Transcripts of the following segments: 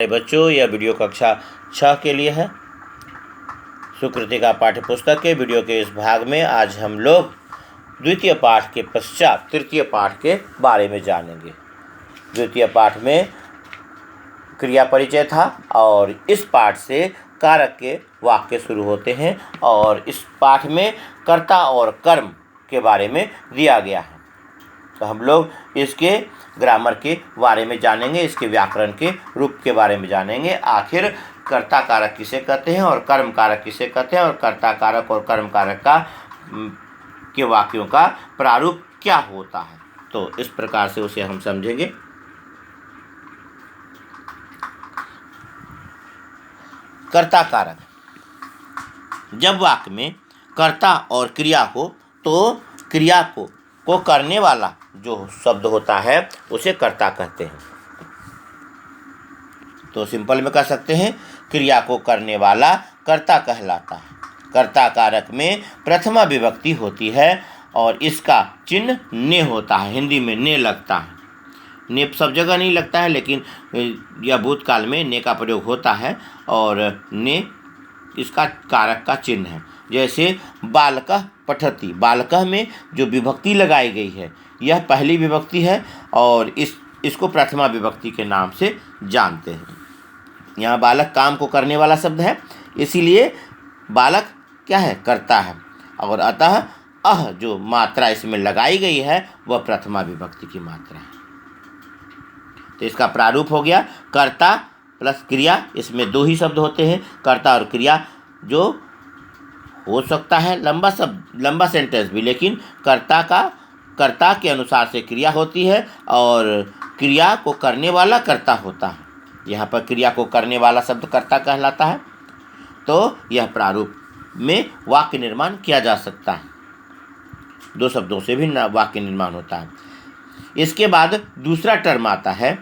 बच्चों, यह वीडियो कक्षा 6 के लिए है। सुकृति का पाठ्य पुस्तक के वीडियो के इस भाग में आज हम लोग द्वितीय पाठ के पश्चात तृतीय पाठ के बारे में जानेंगे। द्वितीय पाठ में क्रिया परिचय था और इस पाठ से कारक के वाक्य शुरू होते हैं और इस पाठ में कर्ता और कर्म के बारे में दिया गया है। तो हम लोग इसके ग्रामर के बारे में जानेंगे, इसके व्याकरण के रूप के बारे में जानेंगे। आखिर कर्ता कारक किसे कहते हैं और कर्म कारक किसे कहते हैं और कर्ता कारक और कर्म कारक का के वाक्यों का प्रारूप क्या होता है, तो इस प्रकार से उसे हम समझेंगे। कर्ता कारक, जब वाक्य में कर्ता और क्रिया हो तो क्रिया को करने वाला जो शब्द होता है उसे कर्ता कहते हैं। तो सिंपल में कह सकते हैं क्रिया को करने वाला कर्ता कहलाता है। कर्ता कारक में प्रथमा विभक्ति होती है और इसका चिन्ह ने होता है। हिंदी में ने लगता है। ने सब जगह नहीं लगता है, लेकिन यह भूतकाल में ने का प्रयोग होता है और ने इसका कारक का चिन्ह है। जैसे बालकः पठति, बालकः में जो विभक्ति लगाई गई है यह पहली विभक्ति है और इसको प्रथमा विभक्ति के नाम से जानते हैं। यहाँ बालक काम को करने वाला शब्द है, इसीलिए बालक क्या है, कर्ता है। और अतः जो मात्रा इसमें लगाई गई है वह प्रथमा विभक्ति की मात्रा है। तो इसका प्रारूप हो गया कर्ता प्लस क्रिया। इसमें दो ही शब्द होते हैं, कर्ता और क्रिया, जो हो सकता है लंबा सेंटेंस भी, लेकिन कर्ता के अनुसार से क्रिया होती है और क्रिया को करने वाला कर्ता होता है। यहाँ पर क्रिया को करने वाला शब्द कर्ता कहलाता है। तो यह प्रारूप में वाक्य निर्माण किया जा सकता है। दो शब्दों से भी वाक्य निर्माण होता है। इसके बाद दूसरा टर्म आता है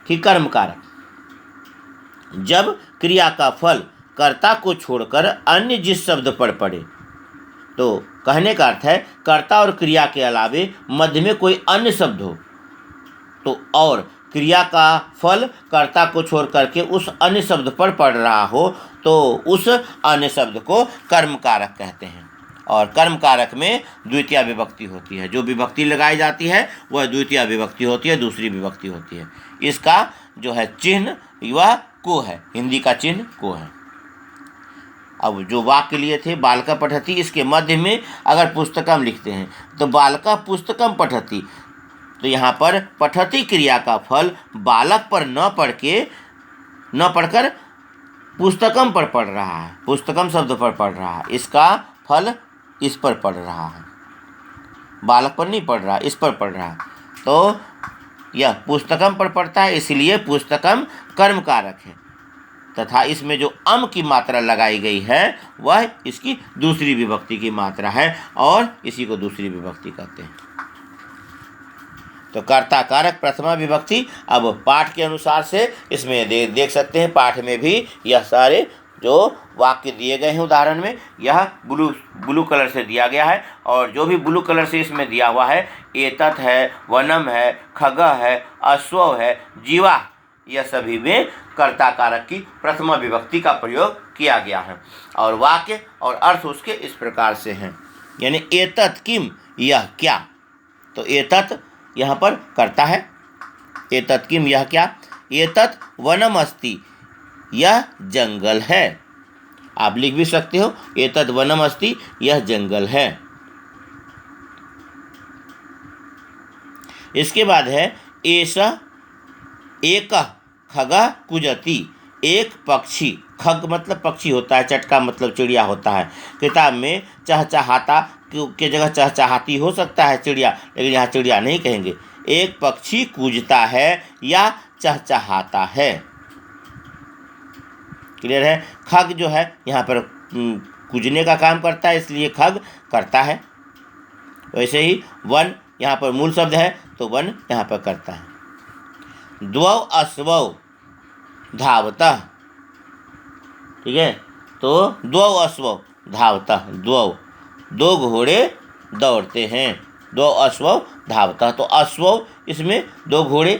कि कर्म कारक। जब क्रिया का फल कर्ता को छोड़कर अन्य जिस शब्द पर पड़े, तो कहने का अर्थ है कर्ता और क्रिया के अलावे मध्य में कोई अन्य शब्द हो तो, और क्रिया का फल कर्ता को छोड़ करके उस अन्य शब्द पर पड़ रहा हो तो उस अन्य शब्द को कर्म कारक कहते हैं। और कर्म कारक में द्वितीय विभक्ति होती है। जो विभक्ति लगाई जाती है वह द्वितीय विभक्ति होती है, दूसरी विभक्ति होती है। इसका जो है चिन्ह वह को है, हिंदी का चिन्ह को है। अब जो वाक्य लिए थे बालकः पठति, इसके मध्य में अगर पुस्तकम लिखते हैं तो बालकः पुस्तकम पठति, तो यहाँ पर पठति क्रिया का फल बालक पर न पढ़कर पुस्तकम पर पढ़ रहा है, पुस्तकम शब्द पर पढ़ रहा है। इसका फल इस पर पढ़ रहा है, बालक पर नहीं पढ़ रहा, इस पर पढ़ रहा है। तो यह पुस्तकम पर पढ़ता है, इसलिए पुस्तकम कर्म कारक है। तथा इसमें जो अम की मात्रा लगाई गई है वह इसकी दूसरी विभक्ति की मात्रा है और इसी को दूसरी विभक्ति कहते हैं। तो कर्ता कारक प्रथमा विभक्ति। अब पाठ के अनुसार से इसमें देख सकते हैं, पाठ में भी यह सारे जो वाक्य दिए गए हैं उदाहरण में, यह ब्लू कलर से दिया गया है और जो भी ब्लू कलर से इसमें दिया हुआ है, एतत् है, वनम है, खगः है, अश्व है, जीवा, यह सभी में कर्ता कारक की प्रथमा विभक्ति का प्रयोग किया गया है। और वाक्य और अर्थ उसके इस प्रकार से हैं, यानी एतत् किम, यह क्या। तो एतत् यहाँ पर कर्ता है, एतत् किम, यह क्या। एतत् वनम अस्ति, यह जंगल है। आप लिख भी सकते हो एतत् वनम अस्ति, यह जंगल है। इसके बाद है एषः एकः खगः कुजति, एक पक्षी, खग मतलब पक्षी होता है, चटका मतलब चिड़िया होता है। किताब में चहचहाता के जगह चहचहाती हो सकता है चिड़िया, लेकिन यहाँ चिड़िया नहीं कहेंगे। एक पक्षी कूजता है या चहचहाता है। क्लियर है। खग जो है यहाँ पर कूजने का काम करता है, इसलिए खग करता है। वैसे ही वन यहाँ पर मूल शब्द है तो वन यहाँ पर करता है। द्वौ अश्वौ धावतः, ठीक है। तो द्वौ अश्वौ धावतः, दो घोड़े दौड़ते हैं। दो अश्वौ धावतः, तो अश्वौ इसमें दो घोड़े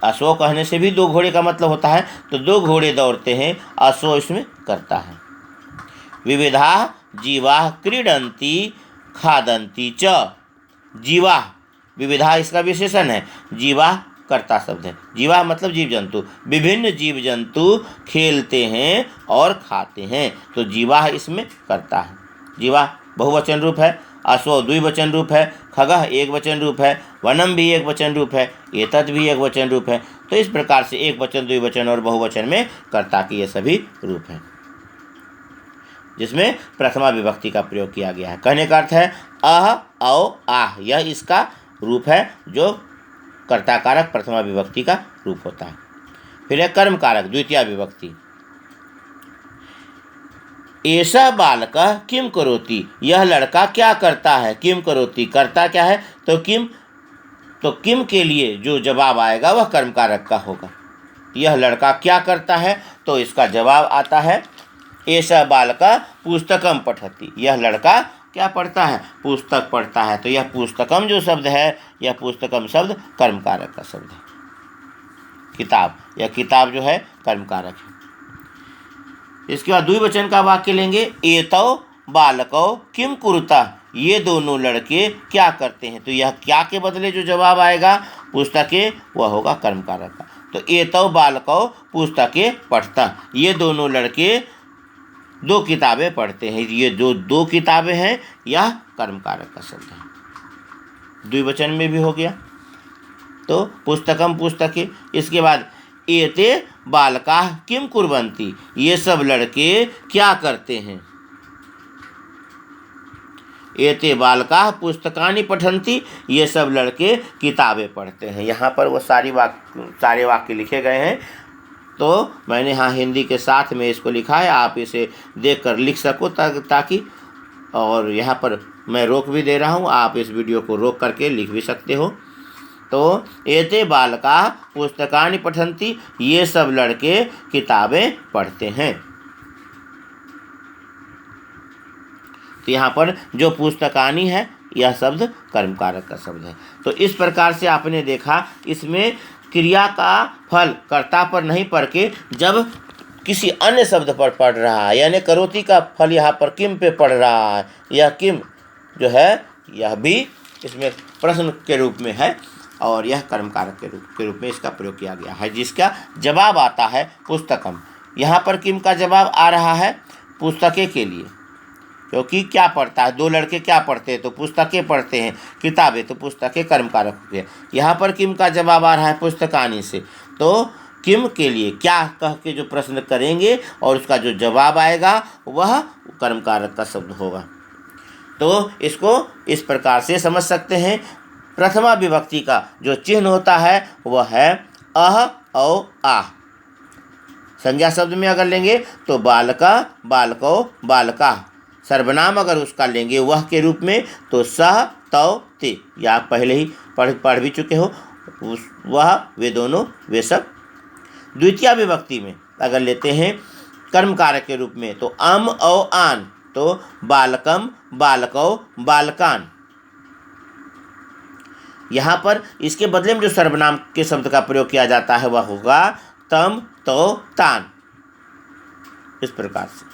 अश्व कहने से भी 2 घोड़े का मतलब होता है, तो 2 घोड़े दौड़ते हैं, अश्व इसमें कर्ता है। विविधा जीवा क्रीडंती खादंती च। जीवा विविधा इसका विशेषण है, जीवा कर्ता शब्द है। जीवा मतलब जीव जंतु, विभिन्न जीव जंतु खेलते हैं और खाते हैं, तो जीवा इसमें कर्ता है। जीवा बहुवचन रूप है, अश्व द्विवचन रूप है, खगः एक वचन रूप है, वनम भी एक वचन रूप है, एतत् भी एक वचन रूप है। तो इस प्रकार से एक वचन, द्विवचन और बहुवचन में कर्ता के ये सभी रूप हैं, जिसमें प्रथमा विभक्ति का प्रयोग किया गया है। कहने का अर्थ है अह, औ, आह, यह इसका रूप है जो कर्ता कारक प्रथमा विभक्ति का रूप होता है। फिर है कर्म कारक द्वितीया विभक्ति। ऐसा बालक किम करोति, यह लड़का क्या करता है। किम करोति करता क्या है, तो किम के लिए जो जवाब आएगा वह कर्म कारक का होगा। यह लड़का क्या करता है, तो इसका जवाब आता है ऐसा बालक पुस्तकम पठति, यह लड़का क्या पढ़ता है, पुस्तक पढ़ता है। तो यह पुस्तकम जो शब्द है, यह पुस्तकम शब्द कर्म कारक का शब्द है। किताब, यह किताब जो है कर्म कारक है। इसके बाद द्विवचन का वाक्य लेंगे, एतौ बालकौ किम कुरुता, ये दोनों लड़के क्या करते हैं। तो यह क्या के बदले जो जवाब आएगा पुस्तके, वह होगा कर्म कारक का। तो एतौ बालकौ पुस्तके पढ़ता, ये दोनों लड़के 2 किताबें पढ़ते हैं। ये जो 2 किताबें हैं यह कर्म कारक का शब्द है, द्विवचन में भी हो गया। तो पुस्तकम पुस्तके। इसके बाद एते बालका किम कुर्वन्ति, ये सब लड़के क्या करते हैं। एते बालका पुस्तकानि पठन्ति, ये सब लड़के किताबें पढ़ते हैं। यहाँ पर वो सारे वाक्य लिखे गए हैं, तो मैंने यहाँ हिंदी के साथ में इसको लिखा है, आप इसे देखकर लिख सको ताकि, और यहाँ पर मैं रोक भी दे रहा हूँ, आप इस वीडियो को रोक करके लिख भी सकते हो। तो एते बालका पुस्तकानि पठन्ति, ये सब लड़के किताबें पढ़ते हैं। तो यहाँ पर जो पुस्तकानि है यह शब्द कर्म कारक का शब्द है। तो इस प्रकार से आपने देखा, इसमें क्रिया का फल कर्ता पर नहीं पड़ के जब किसी अन्य शब्द पर पड़ रहा है, यानी करोति का फल यहाँ पर किम पे पड़ रहा है, यह किम जो है यह भी इसमें प्रश्न के रूप में है और यह कर्म कारक के रूप में इसका प्रयोग किया गया है, जिसका जवाब आता है पुस्तकम। यहाँ पर किम का जवाब आ रहा है पुस्तके के लिए, क्योंकि क्या पढ़ता है, 2 लड़के क्या पढ़ते हैं, तो पुस्तकें पढ़ते हैं, किताबें, तो पुस्तकें कर्म कारक हो गए। यहाँ पर किम का जवाब आ रहा है पुस्तकानि से, तो किम के लिए क्या कह के जो प्रश्न करेंगे और उसका जो जवाब आएगा वह कर्म कारक का शब्द होगा। तो इसको इस प्रकार से समझ सकते हैं। प्रथमा विभक्ति का जो चिन्ह होता है वह है अह, औ, आह। संज्ञा शब्द में अगर लेंगे तो बालका, बालको, बालका। सर्वनाम अगर उसका लेंगे वह के रूप में तो सह, तौ, ते, या आप पहले ही पढ़ भी चुके हो, वह, वे दोनों, वे सब। द्वितीया विभक्ति में अगर लेते हैं कर्म कारक के रूप में तो अम, औ, आन, तो बालकम, बालकौ, बालकान। यहाँ पर इसके बदले में जो सर्वनाम के शब्द का प्रयोग किया जाता है वह होगा तम, तो, तान। इस प्रकार से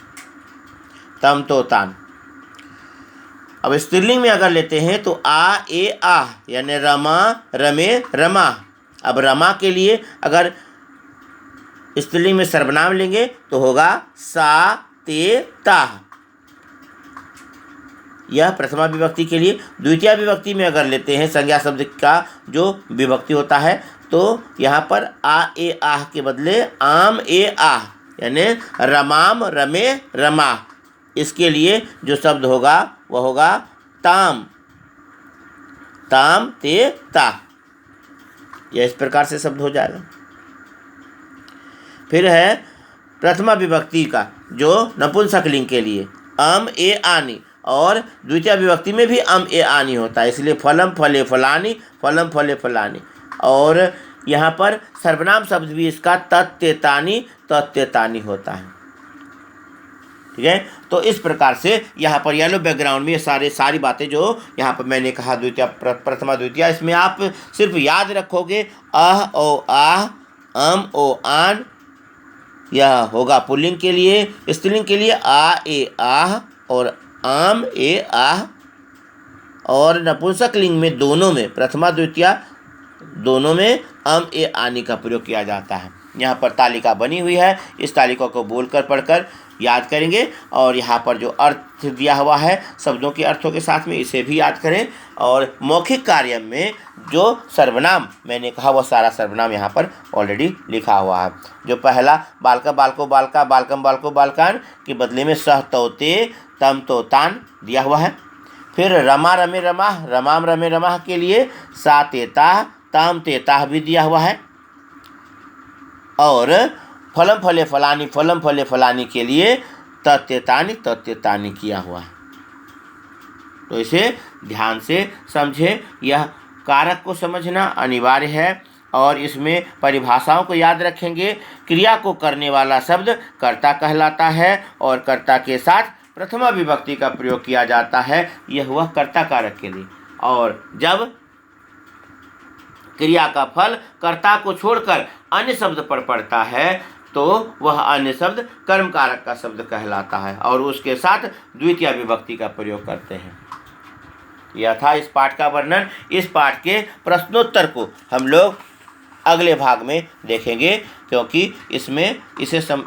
तम, तो, तान। अब स्त्रीलिंग में अगर लेते हैं तो आ, ए, आह, यानी रमा, रमे, रमा। अब रमा के लिए अगर स्त्रीलिंग में सर्वनाम लेंगे तो होगा सा, ते, ताह। यह प्रथमा विभक्ति के लिए। द्वितीय विभक्ति में अगर लेते हैं संज्ञा शब्द का जो विभक्ति होता है तो यहाँ पर आ, ए, आह के बदले आम, ए, आह, यानी रमाम, रमे, रमा। इसके लिए जो शब्द होगा वह होगा ताम, ताम, ते, ता। यह इस प्रकार से शब्द हो जाएगा। फिर है प्रथमा विभक्ति का जो नपुंसकलिंग के लिए अम, ए, आनी, और द्वितीय विभक्ति में भी अम, ए, आनी होता है, इसलिए फलम, फले, फलानी, फलम, फले, फलानी। और यहाँ पर सर्वनाम शब्द भी इसका तत्तेतानी, तत्तेतानी होता है। ठीक है। तो इस प्रकार से यहाँ पर येलो बैकग्राउंड में ये सारी बातें जो यहाँ पर मैंने कहा द्वितीय प्रथमा द्वितीय, इसमें आप सिर्फ याद रखोगे अह ओ आह, अम ओ आन, यह होगा पुल्लिंग के लिए। स्त्रीलिंग के लिए आ ए आह और आम ए आह। और नपुंसक लिंग में दोनों में प्रथमा द्वितीय दोनों में अम ए आनी का प्रयोग किया जाता है। यहाँ पर तालिका बनी हुई है, इस तालिका को बोलकर पढ़कर याद करेंगे। और यहाँ पर जो अर्थ दिया हुआ है शब्दों के अर्थों के साथ में, इसे भी याद करें। और मौखिक कार्य में जो सर्वनाम मैंने कहा वह सारा सर्वनाम यहाँ पर ऑलरेडी लिखा हुआ है। जो पहला बालका बालको बालका, बालकम बालको बालकान के बदले में सह तोते, तम तो तान दिया हुआ है। फिर रमा रमे रमा, रमाम रमे रमा के लिए सा तेता, ताम तेता भी दिया हुआ है। और फलम फले फलानी, फलम फले फलानी के लिए तत्यतानी किया हुआ है। तो इसे ध्यान से समझे, यह कारक को समझना अनिवार्य है। और इसमें परिभाषाओं को याद रखेंगे। क्रिया को करने वाला शब्द कर्ता कहलाता है और कर्ता के साथ प्रथमा विभक्ति का प्रयोग किया जाता है, यह हुआ कर्ता कारक के लिए। और जब क्रिया का फल कर्ता को छोड़कर अन्य शब्द पर पड़ता है तो वह अन्य शब्द कर्म कारक का शब्द कहलाता है और उसके साथ द्वितीय विभक्ति का प्रयोग करते हैं। यह था इस पाठ का वर्णन। इस पाठ के प्रश्नोत्तर को हम लोग अगले भाग में देखेंगे, क्योंकि इसमें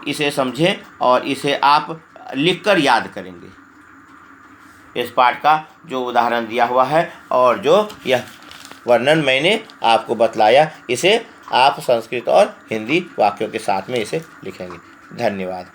इसे समझें और इसे आप लिखकर याद करेंगे। इस पाठ का जो उदाहरण दिया हुआ है और जो यह वर्णन मैंने आपको बतलाया, इसे आप संस्कृत और हिंदी वाक्यों के साथ में इसे लिखेंगे। धन्यवाद।